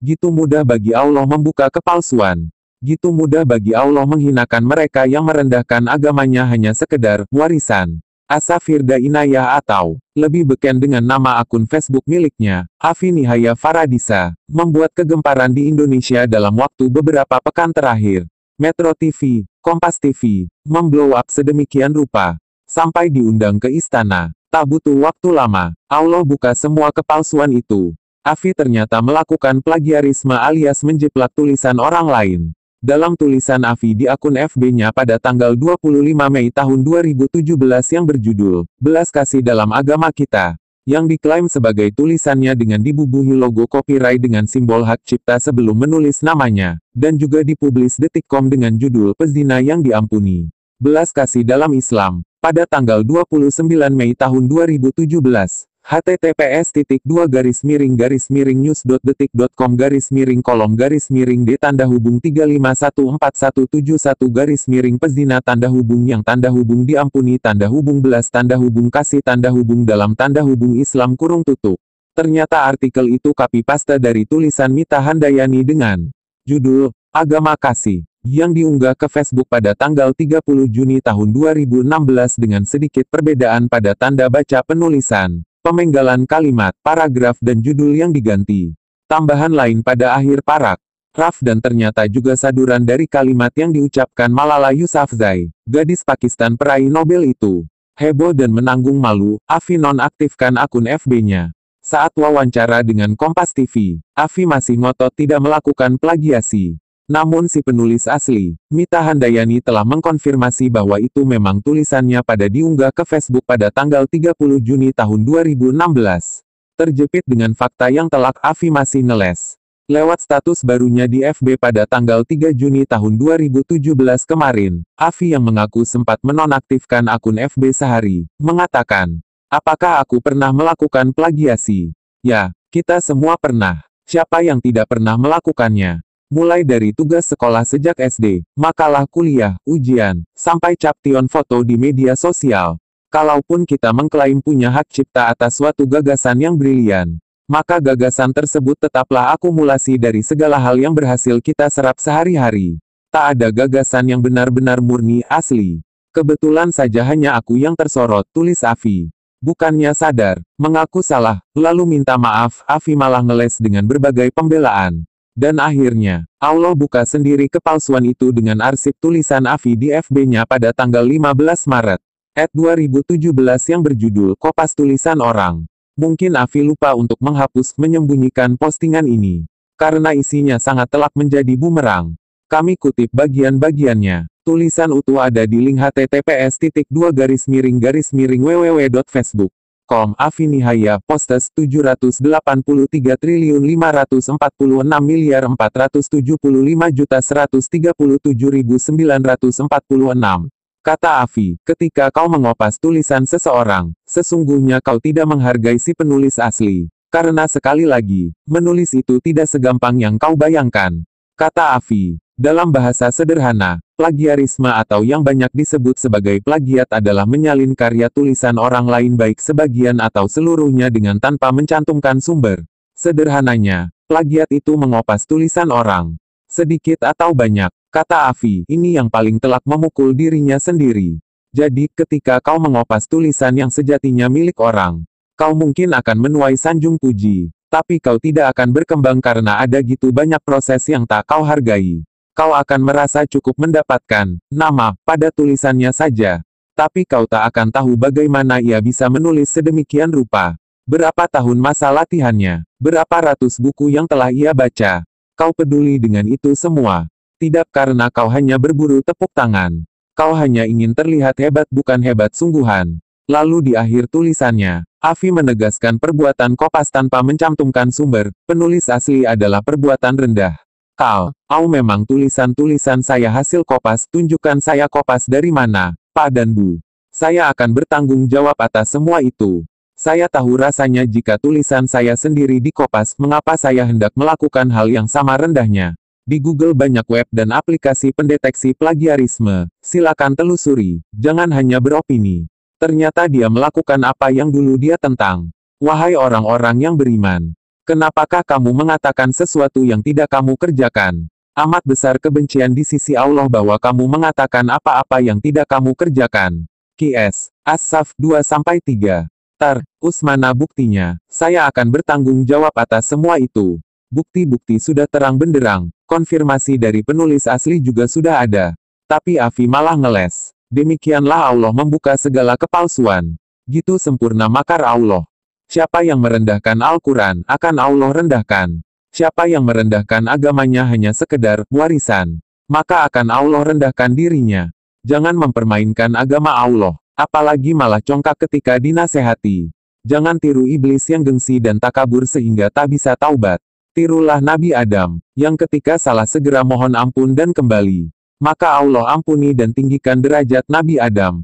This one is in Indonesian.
Gitu mudah bagi Allah membuka kepalsuan. Gitu mudah bagi Allah menghinakan mereka yang merendahkan agamanya hanya sekedar warisan. Asa Firda Inayah atau lebih beken dengan nama akun Facebook miliknya, Afi Nihaya Faradisa, membuat kegemparan di Indonesia dalam waktu beberapa pekan terakhir. Metro TV, Kompas TV, memblow up sedemikian rupa. Sampai diundang ke istana. Tak butuh waktu lama, Allah buka semua kepalsuan itu. Afi ternyata melakukan plagiarisme alias menjiplak tulisan orang lain. Dalam tulisan Afi di akun FB-nya pada tanggal 25 Mei tahun 2017 yang berjudul, "Belas Kasih Dalam Agama Kita", yang diklaim sebagai tulisannya dengan dibubuhi logo copyright dengan simbol hak cipta sebelum menulis namanya, dan juga dipublis Detikcom dengan judul "Pezina yang Diampuni. Belas Kasih Dalam Islam", pada tanggal 29 Mei tahun 2017. https://news.detik.com/news.d-d.com/d-kolom_d-3514171-pezina -kasih-Islam. Ternyata artikel itu copy paste dari tulisan Mita Handayani dengan judul "Agama Kasih", yang diunggah ke Facebook pada tanggal 30 Juni tahun 2016 dengan sedikit perbedaan pada tanda baca penulisan, pemenggalan kalimat, paragraf dan judul yang diganti. Tambahan lain pada akhir paragraf dan ternyata juga saduran dari kalimat yang diucapkan Malala Yousafzai, gadis Pakistan peraih Nobel itu. Heboh dan menanggung malu, Afi nonaktifkan akun FB-nya. Saat wawancara dengan Kompas TV, Afi masih ngotot tidak melakukan plagiasi. Namun si penulis asli, Mita Handayani telah mengkonfirmasi bahwa itu memang tulisannya pada diunggah ke Facebook pada tanggal 30 Juni tahun 2016. Terjepit dengan fakta yang telak, Afi masih ngeles. Lewat status barunya di FB pada tanggal 3 Juni tahun 2017 kemarin, Afi yang mengaku sempat menonaktifkan akun FB sehari, mengatakan, "Apakah aku pernah melakukan plagiasi? Ya, kita semua pernah. Siapa yang tidak pernah melakukannya? Mulai dari tugas sekolah sejak SD, makalah kuliah, ujian, sampai caption foto di media sosial. Kalaupun kita mengklaim punya hak cipta atas suatu gagasan yang brilian, maka gagasan tersebut tetaplah akumulasi dari segala hal yang berhasil kita serap sehari-hari. Tak ada gagasan yang benar-benar murni asli. Kebetulan saja hanya aku yang tersorot," tulis Afi. Bukannya sadar, mengaku salah, lalu minta maaf, Afi malah ngeles dengan berbagai pembelaan. Dan akhirnya, Allah buka sendiri kepalsuan itu dengan arsip tulisan Afi di FB-nya pada tanggal 15 Maret 2017 yang berjudul "Kopas Tulisan Orang". Mungkin Afi lupa untuk menghapus, menyembunyikan postingan ini. Karena isinya sangat telak menjadi bumerang. Kami kutip bagian-bagiannya. Tulisan utuh ada di link https://www.facebook.com. Afi Nihaya, postes 786.446.475.137.946. Kata Afi, "Ketika kau mengopas tulisan seseorang, sesungguhnya kau tidak menghargai si penulis asli. Karena sekali lagi, menulis itu tidak segampang yang kau bayangkan." Kata Afi, dalam bahasa sederhana, plagiarisme atau yang banyak disebut sebagai plagiat adalah menyalin karya tulisan orang lain baik sebagian atau seluruhnya dengan tanpa mencantumkan sumber. Sederhananya, plagiat itu mengopas tulisan orang. Sedikit atau banyak, kata Afi, ini yang paling telak memukul dirinya sendiri. Jadi, ketika kau mengopas tulisan yang sejatinya milik orang, kau mungkin akan menuai sanjung puji, tapi kau tidak akan berkembang karena ada gitu banyak proses yang tak kau hargai. Kau akan merasa cukup mendapatkan nama pada tulisannya saja. Tapi kau tak akan tahu bagaimana ia bisa menulis sedemikian rupa. Berapa tahun masa latihannya, berapa ratus buku yang telah ia baca. Kau peduli dengan itu semua. Tidak karena kau hanya berburu tepuk tangan. Kau hanya ingin terlihat hebat bukan hebat sungguhan. Lalu di akhir tulisannya, Afi menegaskan perbuatan kopas tanpa mencantumkan sumber, penulis asli adalah perbuatan rendah. Au memang tulisan-tulisan saya hasil kopas, tunjukkan saya kopas dari mana, Pak dan Bu. Saya akan bertanggung jawab atas semua itu. Saya tahu rasanya jika tulisan saya sendiri dikopas, mengapa saya hendak melakukan hal yang sama rendahnya. Di Google banyak web dan aplikasi pendeteksi plagiarisme, silakan telusuri, jangan hanya beropini. Ternyata dia melakukan apa yang dulu dia tentang. Wahai orang-orang yang beriman. Kenapakah kamu mengatakan sesuatu yang tidak kamu kerjakan? Amat besar kebencian di sisi Allah bahwa kamu mengatakan apa-apa yang tidak kamu kerjakan. QS. As-Saff 2-3. Usmana buktinya, saya akan bertanggung jawab atas semua itu. Bukti-bukti sudah terang benderang, konfirmasi dari penulis asli juga sudah ada. Tapi Afi malah ngeles. Demikianlah Allah membuka segala kepalsuan. Gitu sempurna makar Allah. Siapa yang merendahkan Al-Quran, akan Allah rendahkan. Siapa yang merendahkan agamanya hanya sekedar warisan, maka akan Allah rendahkan dirinya. Jangan mempermainkan agama Allah. Apalagi malah congkak ketika dinasehati. Jangan tiru iblis yang gengsi dan takabur sehingga tak bisa taubat. Tirulah Nabi Adam, yang ketika salah segera mohon ampun dan kembali. Maka Allah ampuni dan tinggikan derajat Nabi Adam.